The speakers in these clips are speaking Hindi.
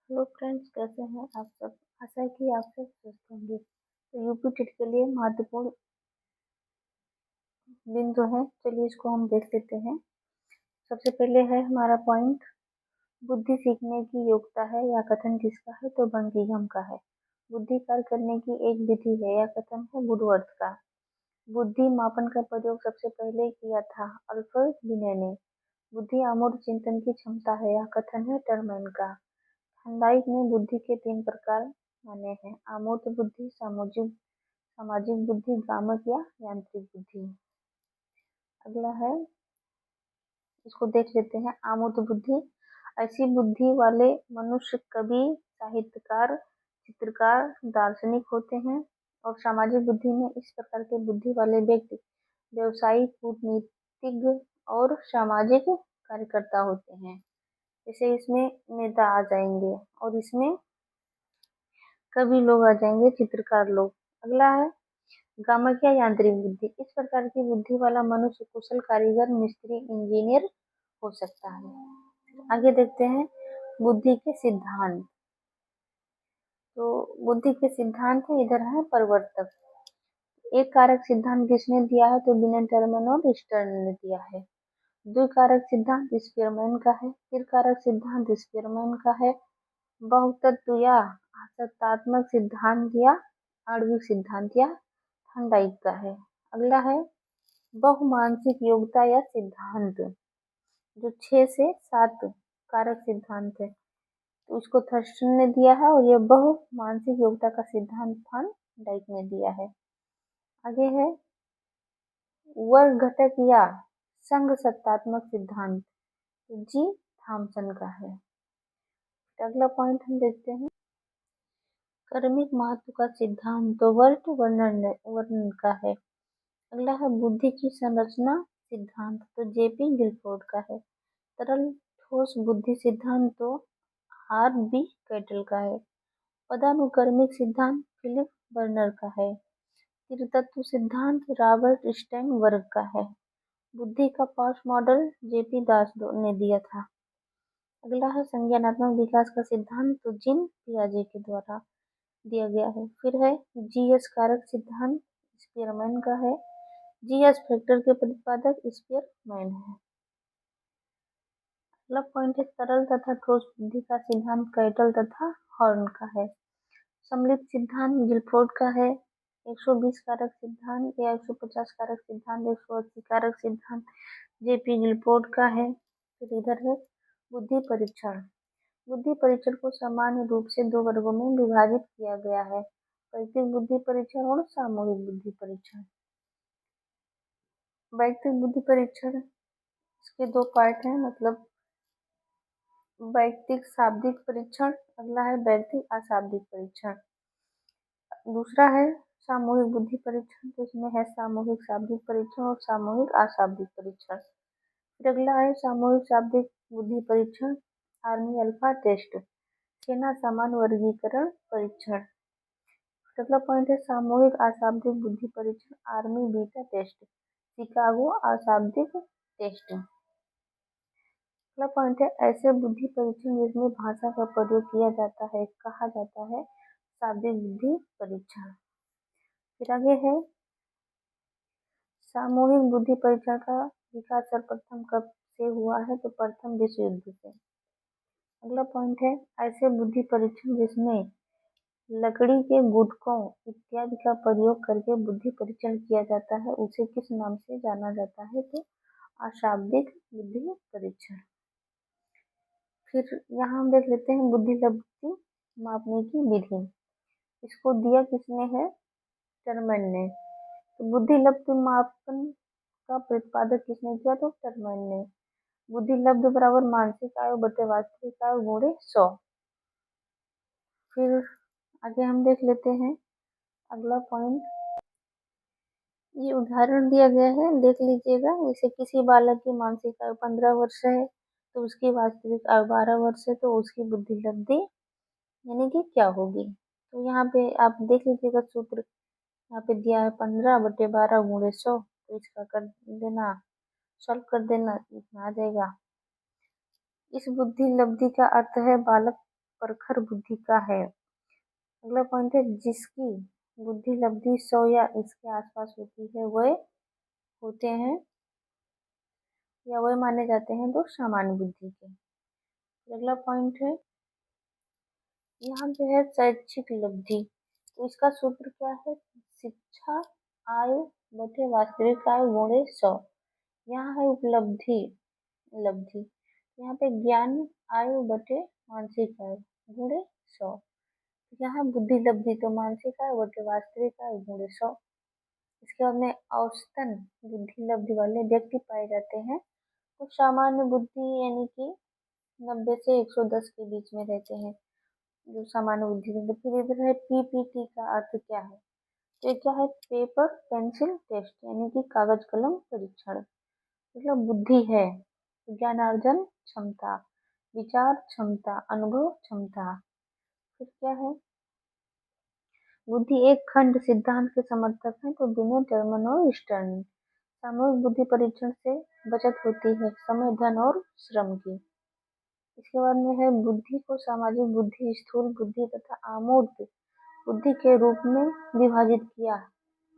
हेलो फ्रेंड्स, कैसे हैं आप सब। आशा है कि आप सब स्वस्थ होंगे। तो यूपी टेट के लिए महत्वपूर्ण बिंदु है, चलिए इसको हम देख लेते हैं। सबसे पहले है हमारा पॉइंट, बुद्धि सीखने की योग्यता है या कथन किसका है, तो बंकिगम का है। बुद्धि कार्य करने की एक विधि है या कथन है वुडवर्थ का। बुद्धि मापन का प्रयोग सबसे पहले किया था अल्फ्रेड बिने ने। बुद्धि अमूर्त चिंतन की क्षमता है या कथन है टर्मैन का। थॉर्नडाइक ने बुद्धि के 3 प्रकार माने हैं: अमूर्त बुद्धि, सामाजिक सामाजिक बुद्धि, भ्रामक या यांत्रिक बुद्धि। अगला है, इसको देख लेते हैं। अमूर्त बुद्धि, ऐसी बुद्धि वाले मनुष्य कवि, साहित्यकार, चित्रकार, दार्शनिक होते हैं। और सामाजिक बुद्धि में इस प्रकार के बुद्धि वाले व्यक्ति व्यवसायिक, कूटनीतिज्ञ और सामाजिक कार्यकर्ता होते हैं। जैसे इसमें नेता आ जाएंगे और इसमें कवि लोग आ जाएंगे, चित्रकार लोग। अगला है गामक या यांत्रिक बुद्धि, इस प्रकार की बुद्धि वाला मनुष्य कुशल कारीगर, मिस्त्री, इंजीनियर हो सकता है। आगे देखते हैं बुद्धि के सिद्धांत। तो बुद्धि के सिद्धांत है, इधर है प्रवर्तक। एक कारक सिद्धांत किसने दिया है, तो बिनेट टर्मन और स्टर्न ने दिया है। द्विकारक सिद्धांत स्पीयरमैन का है। त्रिकारक सिद्धांत स्पीयरमैन का है। बहुतत्व या सत्तात्मक सिद्धांत या आणविक सिद्धांत या थॉर्नडाइक का है। अगला है बहुमानसिक योग्यता या सिद्धांत, जो 6 से 7 कारक सिद्धांत है, तो उसको थर्स्टन ने दिया है। और यह बहुमानसिक योग्यता का सिद्धांत थॉर्नडाइक ने दिया है। आगे है वर्ग घटक या संघ सत्तात्मक सिद्धांत, तो जी थॉमसन का है। अगला पॉइंट हम देखते हैं कर्मिक महत्व का सिद्धांत, तो वर्ट वर्नन का है। अगला है बुद्धि की संरचना सिद्धांत, तो जेपी गिलफोर्ड का है। तरल ठोस बुद्धि सिद्धांत, तो आर बी कैटल का है। पदानुक्रमिक सिद्धांत फिलिप बर्नर का है। त्रितत्व सिद्धांत रॉबर्ट स्टर्नबर्ग का है। बुद्धि का पॉश मॉडल जेपी दास ने दिया था। अगला है संज्ञानात्मक विकास का सिद्धांत, तो जीन पियाजे के द्वारा दिया गया है। फिर है जीएस कारक सिद्धांत, स्पीयरमैन का है। जीएस फैक्टर के प्रतिपादक स्पीयरमैन है। अगला पॉइंट है तरल तथा ठोस बुद्धि का सिद्धांत, कैटल तथा हॉर्न का है। सम्मिलित सिद्धांत गिलफोर्ड का है। 120 कारक सिद्धांत या 150 कारक सिद्धांत, 180 कारक सिद्धांत जेपी गिलफोर्ड का है। फिर इधर है बुद्धि परीक्षण। बुद्धि परीक्षण को सामान्य रूप से 2 वर्गों में विभाजित किया गया है: वैयक्तिक बुद्धि परीक्षण और सामूहिक बुद्धि परीक्षण। वैयक्तिक बुद्धि परीक्षण, इसके 2 पार्ट हैं, मतलब वैयक्तिक शाब्दिक परीक्षण, अगला है वैयक्तिक अशाब्दिक परीक्षण। दूसरा है सामूहिक बुद्धि परीक्षण, तो इसमें है सामूहिक शाब्दिक परीक्षण और सामूहिक अशाब्दिक परीक्षण। फिर अगला है सामूहिक शाब्दिक बुद्धि परीक्षण, आर्मी अल्फा टेस्ट, सेना सामान्य वर्गीकरण परीक्षण। अगला पॉइंट है सामूहिक अशाब्दिक बुद्धि परीक्षण, आर्मी बीटा टेस्ट, शिकागो अशाब्दिक टेस्ट। अगला पॉइंट है ऐसे बुद्धि परीक्षण जिसमें भाषा का प्रयोग किया जाता है, कहा जाता है शाब्दिक बुद्धि परीक्षण। फिर आगे है सामूहिक बुद्धि परीक्षण का विकास सर्वप्रथम कब से हुआ है, तो प्रथम विश्व युद्ध से। अगला पॉइंट है ऐसे बुद्धि परीक्षण जिसमें लकड़ी के गुटकों इत्यादि का प्रयोग करके बुद्धि परीक्षण किया जाता है, उसे किस नाम से जाना जाता है, तो अशाब्दिक बुद्धि परीक्षण। फिर यहाँ हम देख लेते हैं बुद्धि लब्धि मापने की विधि। इसको दिया किसने है, टर्मन ने। तो बुद्धि लब्धि मापन का प्रतिपादक किसने किया, तो टर्मन ने। बुद्धि लब्ध बराबर मानसिक आयु बटे वास्तविक आयु गुणे 100। फिर आगे हम देख लेते हैं अगला पॉइंट, ये उदाहरण दिया गया है, देख लीजिएगा। जैसे किसी बालक की मानसिक आयु 15 वर्ष है, तो उसकी वास्तविक आयु 12 वर्ष है, तो उसकी बुद्धि लब्धि यानी कि क्या होगी। तो यहाँ पे आप देख लीजिएगा सूत्र, यहाँ पे दिया है 15 बटे 12 गुणे 100, तो इसका कर देना, सॉल्व कर देना, इतना आ जाएगा। इस बुद्धि लब्धि का अर्थ है बालक प्रखर बुद्धि का है। अगला पॉइंट है जिसकी बुद्धि लब्धि 100 या इसके आसपास होती है वह होते हैं या वह माने जाते हैं तो सामान्य बुद्धि के। अगला पॉइंट है यहाँ पे है शैक्षिक लब्धि। तो इसका सूत्र क्या है? शिक्षा आयु बटे वास्तविक आयु गुणे 100। यहाँ है उपलब्धि लब्धि, यहाँ पे ज्ञान आयु बटे मानसिक आयु गुणे 100। यहाँ बुद्धि लब्धि तो मानसिक आयु बटे वास्तविक आयु गुणे 100। इसके बाद में औसतन बुद्धि लब्धि वाले व्यक्ति पाए जाते हैं तो सामान्य बुद्धि यानी कि 90 से 110 के बीच में रहते हैं जो सामान्य बुद्धि में। फिर इधर है पीपीटी का अर्थ क्या है? तो क्या है? पेपर पेंसिल टेस्ट यानी कि कागज कलम परीक्षण। मतलब बुद्धि है ज्ञानार्जन क्षमता, विचार क्षमता, अनुभव क्षमता। फिर क्या है? बुद्धि एक खंड सिद्धांत के समर्थक है तो बिना टर्मन और स्टर्न। सामूहिक बुद्धि परीक्षण से बचत होती है समय धन और श्रम की। इसके बाद में है बुद्धि को सामाजिक बुद्धि स्थूल बुद्धि तथा अमूर्त बुद्धि के रूप में विभाजित किया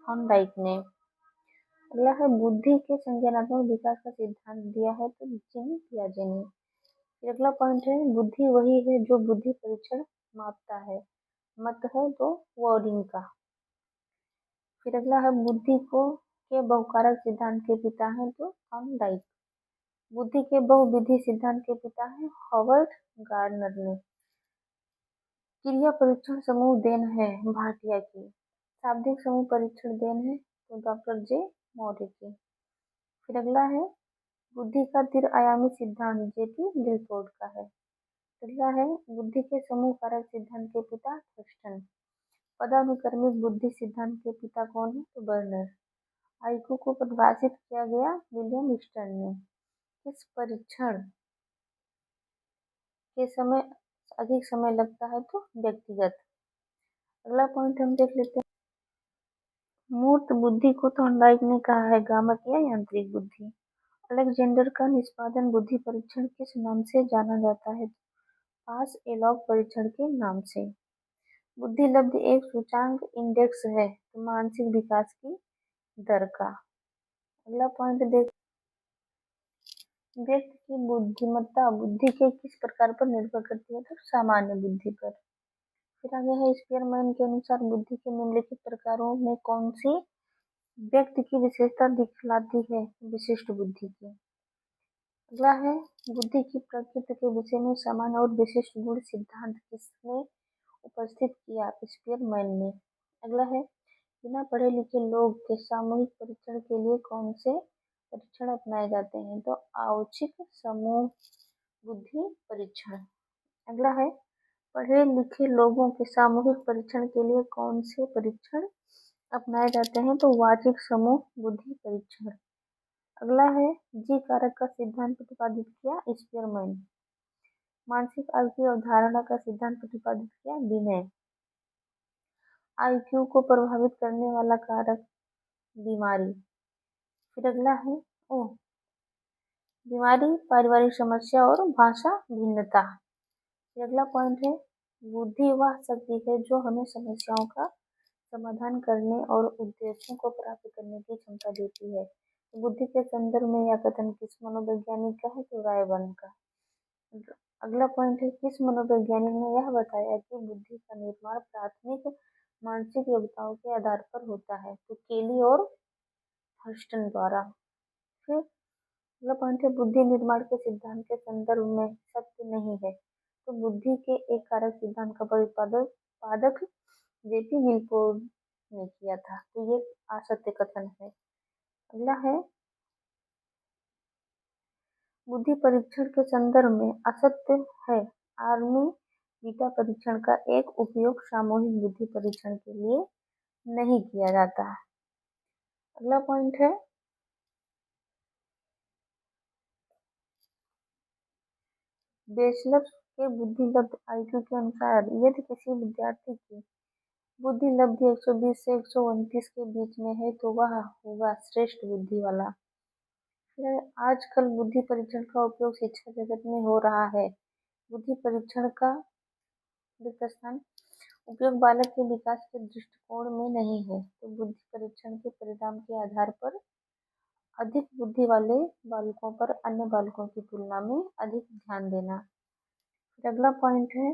थॉर्नडाइक ने। अगला है बुद्धि के संज्ञानात्मक विकास का सिद्धांत दिया है तो जीन पियाजे ने। फिर अगला पॉइंट है बुद्धि वही है जो बुद्धि परीक्षण मापता है, मत है तो वर्डिंग का। फिर अगला है बुद्धि को के बहुकारक सिद्धांत के पिता हैं तो थॉर्नडाइक। बुद्धि के बहुविधि सिद्धांत के पिता हैं हॉवर्ड गार्डनर ने। क्रिया परीक्षण समूह देन है भाटिया की। शाब्दिक समूह परीक्षण देन है तो डॉक्टर जे मौर्य की। फिर अगला है बुद्धि का त्रिआयामी सिद्धांत जेपी गिलफोर्ड का है। अगला है बुद्धि के समूह कारक सिद्धांत के पिता थर्स्टन। पदानुक्रमिक बुद्धि सिद्धांत के पिता कौन है तो बर्नर। आईक्यू को परिभाषित किया गया विलियम स्टर्न ने। किस परीक्षण के समय अधिक समय लगता है तो व्यक्तिगत। अगला पॉइंट हम देख लेते हैं मूर्त बुद्धि को थॉर्नडाइक ने कहा है गामक या यांत्रिक बुद्धि। अलेक्जेंडर का निष्पादन बुद्धि परीक्षण किस नाम से जाना जाता है? पास एलॉग परीक्षण के नाम से। बुद्धि लब्धि एक सूचांक इंडेक्स है तो मानसिक विकास की दर का। अगला पॉइंट देख व्यक्ति की बुद्धिमत्ता बुद्धि के किस प्रकार पर निर्भर करती है तो सामान्य बुद्धि पर। फिर आगे है स्पीयरमैन के अनुसार बुद्धि के निम्नलिखित प्रकारों में कौन सी व्यक्ति की विशेषता दिखलाती है? विशिष्ट बुद्धि की। अगला है बुद्धि की प्रकृति के विषय में सामान्य और विशिष्ट गुण सिद्धांत किसने उपस्थित किया? स्पीयरमैन ने। अगला है बिना पढ़े लिखे लोग के सामूहिक परीक्षण के लिए कौन से परीक्षण अपनाए जाते हैं तो औचिक समूह बुद्धि परीक्षण। अगला है पढ़े लिखे लोगों के सामूहिक परीक्षण के लिए कौन से परीक्षण अपनाए जाते हैं तो वाचिक समूह बुद्धि परीक्षण। अगला है जी कारक का सिद्धांत प्रतिपादित किया स्पीयरमैन। मानसिक आयु की अवधारणा का सिद्धांत प्रतिपादित किया विनय। आईक्यू को प्रभावित करने वाला कारक बीमारी। फिर अगला है बीमारी पारिवारिक समस्या और भाषा भिन्नता। फिर अगला पॉइंट है बुद्धि वह शक्ति है जो हमें समस्याओं का समाधान करने और उद्देश्यों को प्राप्त करने की क्षमता देती है। तो बुद्धि के संदर्भ में यह कथन किस मनोवैज्ञानिक का है तो रायबर्न का। अगला पॉइंट है किस मनोवैज्ञानिक ने यह बताया कि बुद्धि का निर्माण प्राथमिक मानसिक योग्यताओं के आधार पर होता है तो केली और थर्स्टन द्वारा। फिर अगला पॉइंट है बुद्धि निर्माण के सिद्धांत के संदर्भ में सत्य नहीं है तो बुद्धि के एक कारक सिद्धांत का पादक जेपी गिलफोर्ड ने किया था तो ये असत्य कथन है। अगला है बुद्धि परीक्षण के संदर्भ में असत्य है आर्मी बीटा परीक्षण का एक उपयोग सामूहिक बुद्धि परीक्षण के लिए नहीं किया जाता। अगला पॉइंट है बैचलर के बुद्धि लब्ध आईक्यू के अनुसार यदि किसी विद्यार्थी की बुद्धि लब्धि 120 से 129 के बीच में है तो वह होगा श्रेष्ठ बुद्धि वाला। फिर आजकल बुद्धि परीक्षण का उपयोग शिक्षा जगत में हो रहा है। बुद्धि परीक्षण का रिक्त स्थान उपयोग बालक के विकास के दृष्टिकोण में नहीं है, तो बुद्धि परीक्षण के परिणाम के आधार पर अधिक बुद्धि वाले बालकों पर अन्य बालकों की तुलना में अधिक ध्यान देना। फिर अगला पॉइंट है,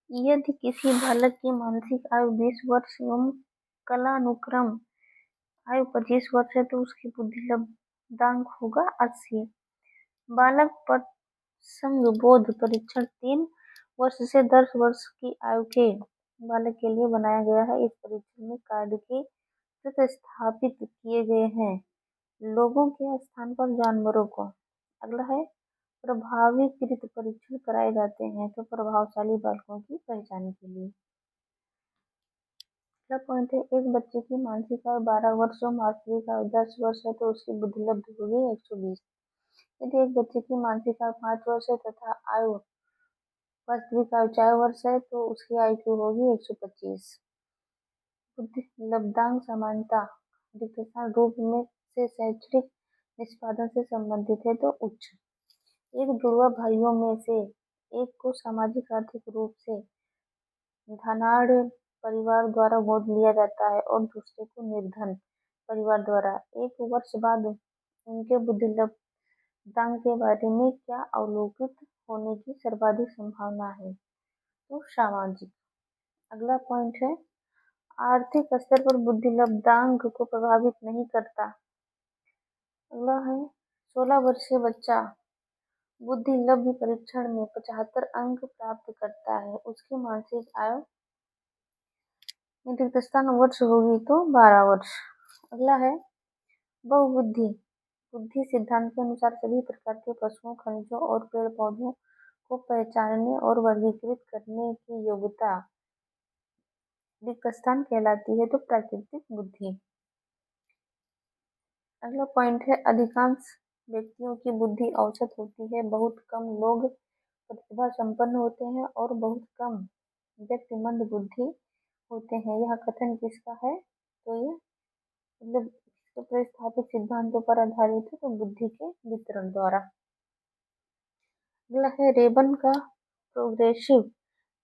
यदि किसी बालक की मानसिक आयु 20 वर्ष एवं कालानुक्रम आयु 25 वर्ष है तो उसकी बुद्धि लब्धांक होगा 80। बालक प्रसंग बोध परीक्षण 3 वर्ष से 10 वर्ष की आयु के बालक के लिए बनाया गया है। इस परीक्षण में कार्ड के प्रतिस्थापित किए गए हैं लोगों के स्थान पर जानवरों को। अगला है, प्रभावीकृत परीक्षण कराए जाते हैं तो प्रभावशाली बालकों की पहचान के लिए। अगला पॉइंट है, एक बच्चे की मानसिक आयु 12 वर्ष और वास्तविक आयु 10 वर्ष है तो उसकी बुद्धि लब्ध होगी 120। यदि एक बच्चे की मानसिक आयु 5 वर्ष है तथा वास्तविक आयु 4 वर्ष है तो उसकी IQ होगी 125। बुद्धि लब्धांक समानता रिक्त रूप में से शैक्षणिक निष्पादन से संबंधित है तो उच्च। एक जुड़वा भाइयों में से एक को सामाजिक आर्थिक रूप से धनाढ़ परिवार द्वारा गोद लिया जाता है और दूसरे को निर्धन परिवार द्वारा। 1 वर्ष बाद उनके बुद्धि लब्धांक के बारे में क्या अवलोकित होने की सर्वाधिक संभावना है, तो सामाजिक। अगला पॉइंट है, आर्थिक स्तर पर बुद्धि लब्धांक को प्रभावित नहीं करता। अगला है, 16 वर्षीय बच्चा बुद्धि लब्ध परीक्षण में 75 अंक प्राप्त करता है, उसकी मानसिक आयु रिक्त स्थान वर्ष होगी तो 12 वर्ष। अगला है, बहुबुद्धि बुद्धि सिद्धांत के अनुसार सभी प्रकार के पशुओं, खनिजों और पेड़ पौधों को पहचानने और वर्गीकृत करने की योग्यता रिक्त स्थान कहलाती है तो प्राकृतिक बुद्धि। अगला पॉइंट है, अधिकांश व्यक्तियों की बुद्धि औसत होती है, बहुत कम लोग प्रतिभा संपन्न होते हैं और बहुत कम व्यक्ति मंद बुद्धि होते हैं। यह कथन किसका है, तो ये मतलब प्रतिस्थापित सिद्धांतों पर आधारित है, तो बुद्धि के वितरण द्वारा। अगला है, रेबन का प्रोग्रेसिव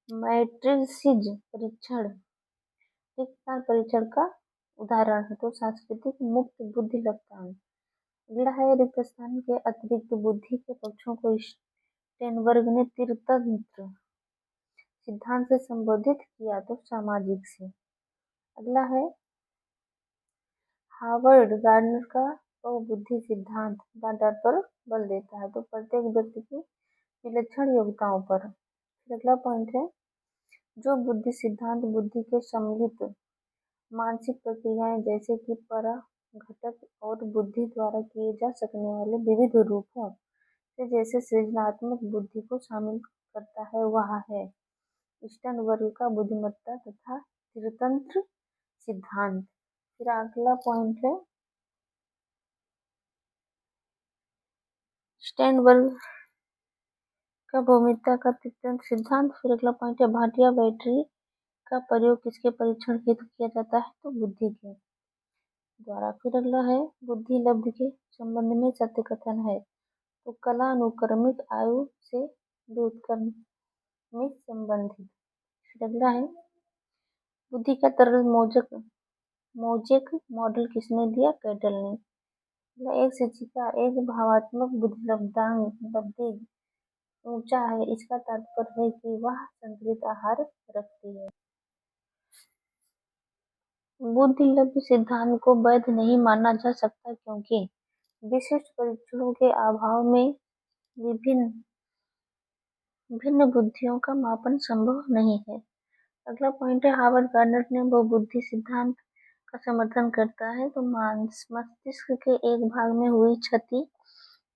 मैट्रिसेस परीक्षण परीक्षण का उदाहरण है तो सांस्कृतिक मुक्त बुद्धि लब्धांक। अगला है, रिक्त स्थान के अतिरिक्त बुद्धि के पक्षों को स्टेनबर्ग ने तीर्थतंत्र सिद्धांत से संबोधित किया तो सामाजिक से। अगला है, हार्वर्ड गार्डनर का बहुबुद्धि सिद्धांत आधार पर बल देता है तो प्रत्येक व्यक्ति की विलक्षण योग्यताओं पर। फिर अगला पॉइंट है, जो बुद्धि सिद्धांत बुद्धि के सम्मिलित मानसिक प्रक्रियाएं जैसे कि पराघटक और बुद्धि द्वारा किए जा सकने वाले विविध रूपों से जैसे सृजनात्मक बुद्धि को शामिल करता है, वह है स्टेनबर्ग का बुद्धिमत्ता तथा तीर्थतंत्र सिद्धांत। फिर अगला पॉइंट है, स्टेनबर्ग का बुद्धिमत्ता का तीर्थतंत्र सिद्धांत। फिर अगला पॉइंट है, भाटिया बैटरी का प्रयोग किसके परीक्षण हेतु किया जाता है, तो बुद्धि के द्वारा। फिर अगला है, बुद्धि लब्ध के संबंध में सत्य कथन है तो कालानुक्रमिक आयु से व्युत्क्रमिक संबंधित। फिर अगला है, बुद्धि का तरल मोजेक मॉडल किसने दिया, कैटल ने। एक शिक्षिका एक भावात्मक बुद्धि लब्धि ऊंचा है, इसका तात्पर्य है कि वह संतुलित आहार रखती है। बुद्धि लब्ध सिद्धांत को वैध नहीं माना जा सकता क्योंकि विशिष्ट परीक्षणों के अभाव में भिन्न बुद्धियों का मापन संभव नहीं है। अगला पॉइंट है, हार्वर्ड गार्डनर ने बहुबुद्धि सिद्धांत का समर्थन करता है तो मस्तिष्क के एक भाग में हुई क्षति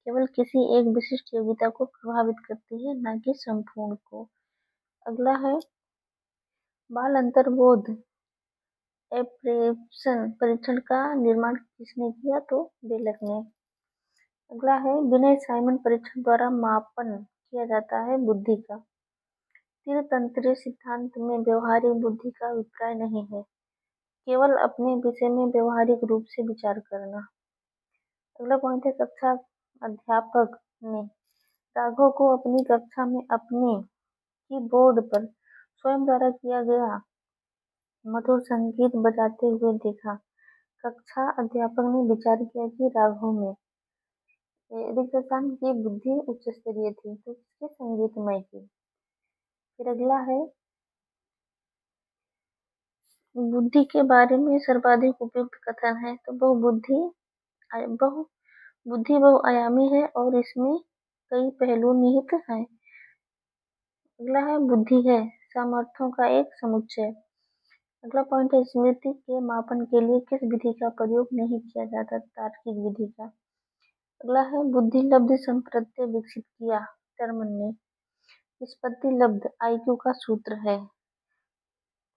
केवल किसी एक विशिष्ट योग्यता को प्रभावित करती है, न कि संपूर्ण को। अगला है, बाल अंतर्बोध एप्रेप्शन परीक्षण का निर्माण किसने किया, तो बेलक ने। अगला है, विनय साइमन परीक्षण द्वारा मापन किया जाता है बुद्धि का। तीर्थतंत्र सिद्धांत में व्यवहारिक बुद्धि का अभिप्राय नहीं है, केवल अपने विषय में व्यवहारिक रूप से विचार करना। अगला पॉइंट है, कक्षा अध्यापक ने राघव को अपनी कक्षा में अपनी की बोर्ड पर स्वयं द्वारा किया गया मधुर संगीत बजाते हुए देखा। कक्षा अध्यापक ने विचार किया कि राघव में रिक्तस्थान की बुद्धि उच्च स्तरीय थी तो किसके संगीतमय की। फिर अगला है बुद्धि के बारे में सर्वाधिक उपयुक्त कथन है तो बुद्धि बहुआयामी है और इसमें कई पहलू निहित हैं। अगला है बुद्धि है सामर्थ्यों का एक समुच्चय। अगला पॉइंट है स्मृति के मापन के लिए किस विधि का प्रयोग नहीं किया जाता, तार्किक विधि का। अगला है बुद्धि लब्ध संप्रत्यय विकसित किया टर्मन ने। निष्पत्ति लब्ध आईक्यू का सूत्र है।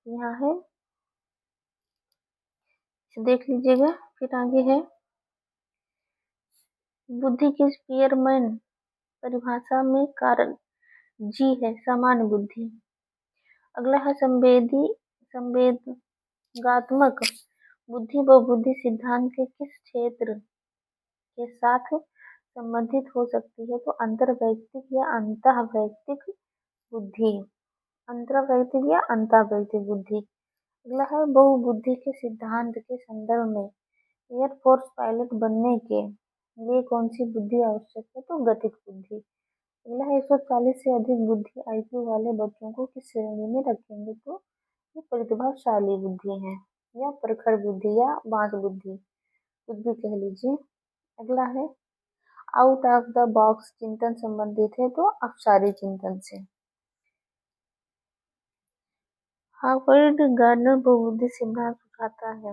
यहाँ है, इसे देख लीजिएगा। फिर आगे है बुद्धि की स्पीयरमैन परिभाषा में कारण जी है सामान्य बुद्धि। अगला है संवेदनात्मक बुद्धि व बुद्धि सिद्धांत के किस क्षेत्र के साथ संबंधित हो सकती है तो अंतर्वैयक्तिक या अंतःवैयक्तिक बुद्धि। अंतर्वैयक्तिक या अंतःवैयक्तिक बुद्धि। अगला है बहुबुद्धि के सिद्धांत के संदर्भ में एयरफोर्स पायलट बनने के लिए कौन सी बुद्धि आवश्यक है तो गतिक बुद्धि। अगला है 140 से अधिक बुद्धि आईक्यू वाले बच्चों को किस श्रेणी में रखेंगे तो ये प्रतिभाशाली बुद्धि है या प्रखर बुद्धि या बांस बुद्धि कुछ भी कह लीजिए। अगला है आउट ऑफ द बॉक्स चिंतन संबंधित है तो अपसारी चिंतन से। हार्वर्ड गार्डनर बहुबुद्धि सिद्धांत सुझाता है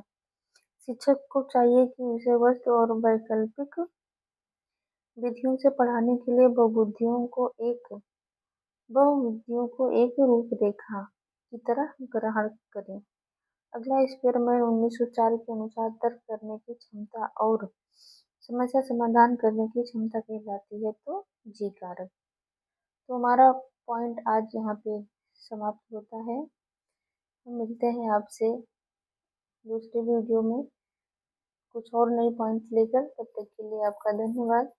शिक्षक को चाहिए कि विषय वस्तु और वैकल्पिक विधियों से पढ़ाने के लिए बहुबुद्धियों को एक रूपरेखा की तरह ग्रहण करें। अगला स्पीयरमैन 1904 के अनुसार तर्क करने की क्षमता और समस्या समाधान करने की क्षमता कहलाती है तो जी कारक। तो हमारा पॉइंट आज यहाँ पे समाप्त होता है। हम मिलते हैं आपसे दूसरे वीडियो में कुछ और नए पॉइंट्स लेकर। तब तक के लिए आपका धन्यवाद।